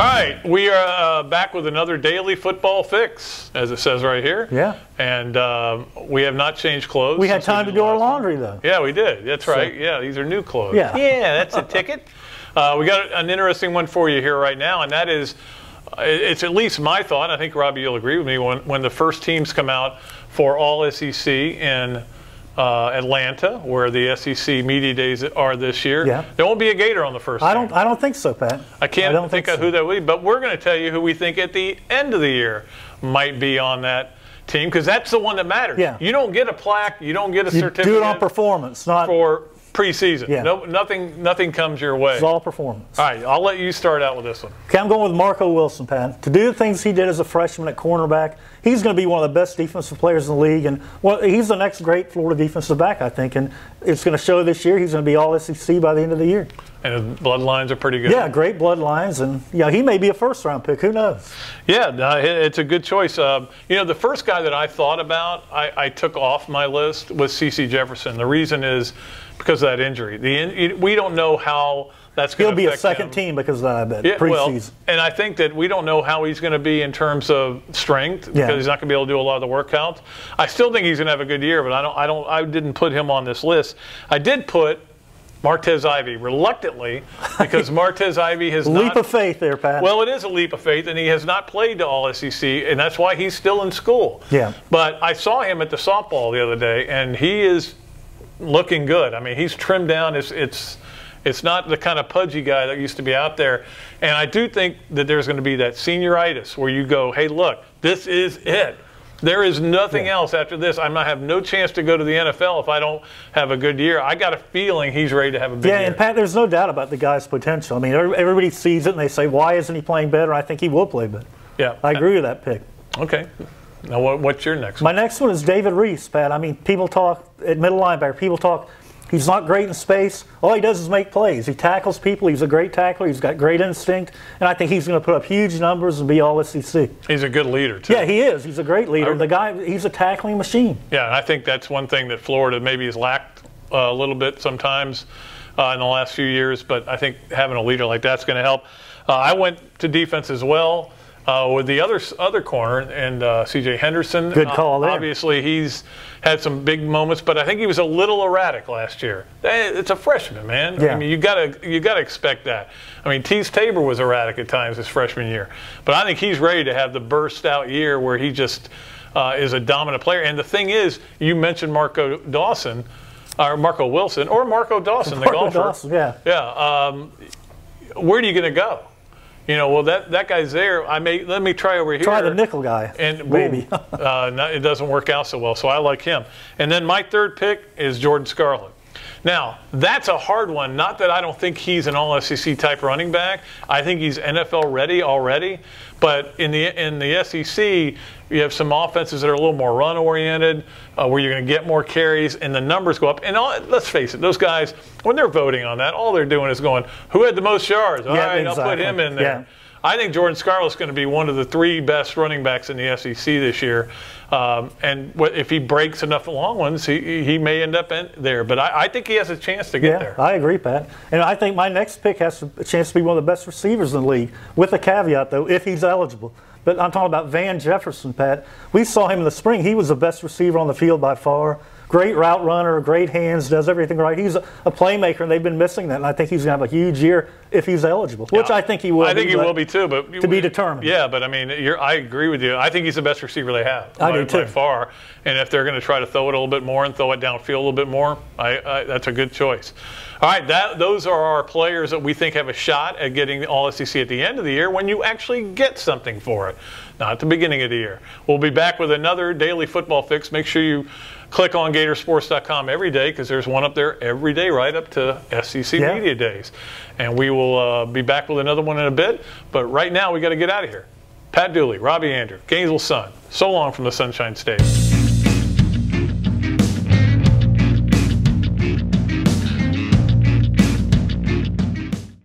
All right, we are back with another daily football fix, as it says right here. Yeah. And we have not changed clothes. We had time to do our laundry, though. Yeah, we did. That's right. Yeah, these are new clothes. Yeah. Yeah, that's a ticket. We got an interesting one for you here right now, and that is, it's at least my thought, I think, Robbie, you'll agree with me, when the first teams come out for all SEC in Atlanta, where the SEC Media Days are this year. Yeah. There won't be a Gator on the first team. I don't think so, Pat. I can't think of who that would be, but we're going to tell you who we think at the end of the year might be on that team, because that's the one that matters. Yeah. You don't get a plaque, you don't get a certificate. Do it on performance, not for preseason. Yeah. No, nothing comes your way. It's all performance. All right, I'll let you start out with this one. Okay, I'm going with Marco Wilson, Pat. To do the things he did as a freshman at cornerback, he's going to be one of the best defensive players in the league, and he's the next great Florida defensive back, I think, and it's going to show this year. He's going to be all SEC by the end of the year. And his bloodlines are pretty good. Yeah, great bloodlines, and he may be a first-round pick. Who knows? Yeah, it's a good choice. The first guy that I thought about, I took off my list, was C.C. Jefferson. The reason is because of that injury. We don't know how that's going to affect him. He'll be a second team because of that, I bet, preseason. Well, and I think that we don't know how he's going to be in terms of strength, because he's not going to be able to do a lot of the workouts. I still think he's going to have a good year, but I didn't put him on this list. I did put Martez Ivey, reluctantly, because Martez Ivey has not... Leap of faith there, Pat. Well, it is a leap of faith, and he has not played to all SEC, and that's why he's still in school. Yeah. But I saw him at the softball the other day, and he is looking good. I mean, he's trimmed down. It's not the kind of pudgy guy that used to be out there. And I do think that there's going to be that senioritis where you go, hey, look, this is it. There is nothing else after this. I might have no chance to go to the NFL if I don't have a good year. I got a feeling he's ready to have a big year. Yeah, and Pat, there's no doubt about the guy's potential. I mean, everybody sees it and they say, why isn't he playing better? I think he will play better. Yeah. I agree with that pick. Okay. Now, what's your next one? My next one is David Reese, Pat. I mean, people talk at middle linebacker. People talk, he's not great in space. All he does is make plays. He tackles people. He's a great tackler. He's got great instinct. And I think he's going to put up huge numbers and be all SEC. He's a good leader, too. Yeah, he is. He's a great leader. The guy, he's a tackling machine. Yeah, and I think that's one thing that Florida maybe has lacked a little bit sometimes in the last few years. But I think having a leader like that's going to help. I went to defense as well. With the other corner, and C.J. Henderson. Good call there. Obviously, he's had some big moments, but I think he was a little erratic last year. It's a freshman, man. Yeah. I mean, you gotta expect that. I mean, Tease Tabor was erratic at times his freshman year, but I think he's ready to have the burst-out year where he just is a dominant player. And the thing is, you mentioned Marco Wilson, the golfer. Dawson, yeah. Yeah. Where are you going to go? Well, that guy's there. Let me try over here. Try the nickel guy, and maybe. it doesn't work out so well, so I like him. And then my third pick is Jordan Scarlett. Now, that's a hard one. Not that I don't think he's an all-SEC type running back. I think he's NFL ready already. But in the SEC, you have some offenses that are a little more run-oriented, where you're going to get more carries, and the numbers go up. And let's face it, those guys, when they're voting on that, all they're doing is going, who had the most yards? All right, exactly. I'll put him in there. Yeah. I think Jordan Scarlett's going to be one of the 3 best running backs in the SEC this year. And if he breaks enough long ones, he may end up in there. But I think he has a chance to get there. I agree, Pat. And I think my next pick has a chance to be one of the best receivers in the league, with a caveat, though, if he's eligible. But I'm talking about Van Jefferson, Pat. We saw him in the spring. He was the best receiver on the field by far. Great route runner, great hands, does everything right. He's a playmaker, and they've been missing that. And I think he's going to have a huge year if he's eligible, which I think he will. I think he will be too, but to be determined. Yeah, but I mean, I agree with you. I think he's the best receiver they have. I do too, by far. And if they're going to try to throw it a little bit more and throw it downfield a little bit more, that's a good choice. All right, those are our players that we think have a shot at getting the All-SEC at the end of the year when you actually get something for it, not at the beginning of the year. We'll be back with another daily football fix. Make sure you click on Gatorsports.com every day, because there's one up there every day right up to SEC Media Days. And we will be back with another one in a bit. But right now, we got to get out of here. Pat Dooley, Robbie Andrew, Gainesville Sun. So long from the Sunshine State.